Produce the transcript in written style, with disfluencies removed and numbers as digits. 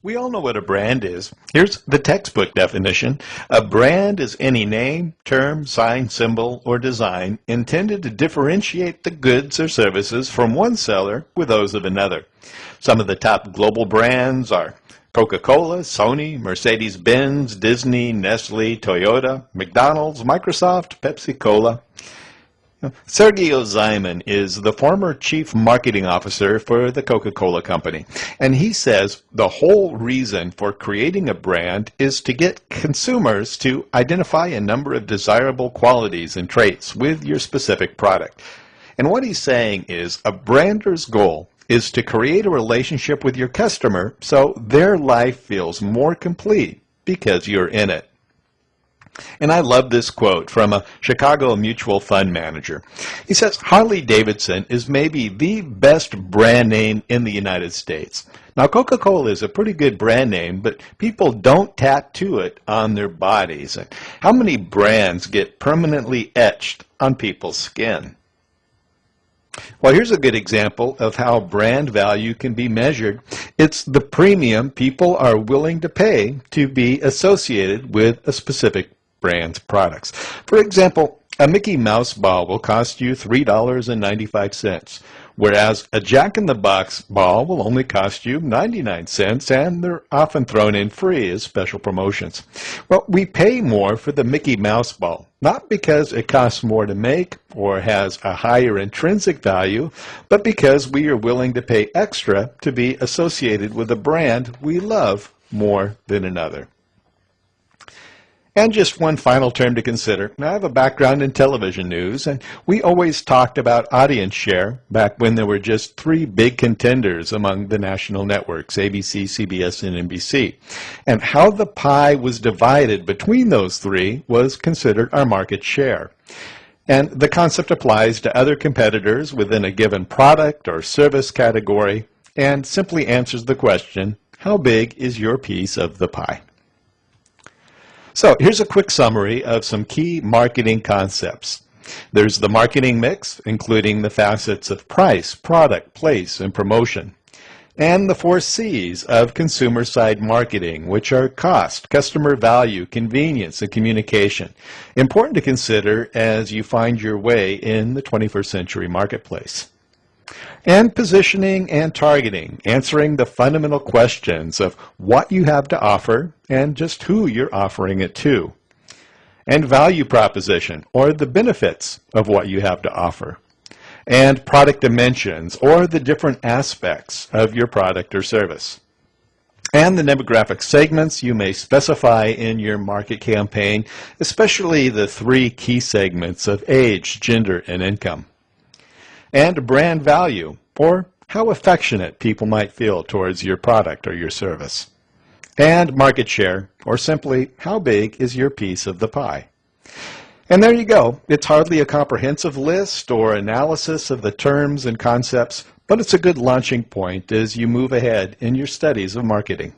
We all know what a brand is. Here's the textbook definition. A brand is any name, term, sign, symbol, or design intended to differentiate the goods or services from one seller with those of another. Some of the top global brands are Coca-Cola, Sony, Mercedes-Benz, Disney, Nestle, Toyota, McDonald's, Microsoft, Pepsi-Cola. Sergio Zyman is the former chief marketing officer for the Coca-Cola Company, and he says the whole reason for creating a brand is to get consumers to identify a number of desirable qualities and traits with your specific product. And what he's saying is a brander's goal is to create a relationship with your customer so their life feels more complete because you're in it. And I love this quote from a Chicago mutual fund manager. He says, Harley-Davidson is maybe the best brand name in the United States. Now, Coca-Cola is a pretty good brand name, but people don't tattoo it on their bodies. And how many brands get permanently etched on people's skin? Well, here's a good example of how brand value can be measured. It's the premium people are willing to pay to be associated with a specific brand's products. For example, a Mickey Mouse ball will cost you $3.95, whereas a Jack in the Box ball will only cost you 99 cents, and they're often thrown in free as special promotions. Well, we pay more for the Mickey Mouse ball, not because it costs more to make or has a higher intrinsic value, but because we are willing to pay extra to be associated with a brand we love more than another. And just one final term to consider. Now, I have a background in television news, and we always talked about audience share back when there were just three big contenders among the national networks, ABC, CBS, and NBC. And how the pie was divided between those three was considered our market share. And the concept applies to other competitors within a given product or service category and simply answers the question, how big is your piece of the pie? So here's a quick summary of some key marketing concepts. There's the marketing mix, including the facets of price, product, place, and promotion. And the 4 C's of consumer-side marketing, which are cost, customer value, convenience, and communication. Important to consider as you find your way in the 21st century marketplace. And positioning and targeting, answering the fundamental questions of what you have to offer and just who you're offering it to. And value proposition, or the benefits of what you have to offer. And product dimensions, or the different aspects of your product or service. And the demographic segments you may specify in your market campaign, especially the 3 key segments of age, gender, and income. And brand value, or how affectionate people might feel towards your product or your service. And market share, or simply how big is your piece of the pie. And there you go. It's hardly a comprehensive list or analysis of the terms and concepts, but it's a good launching point as you move ahead in your studies of marketing.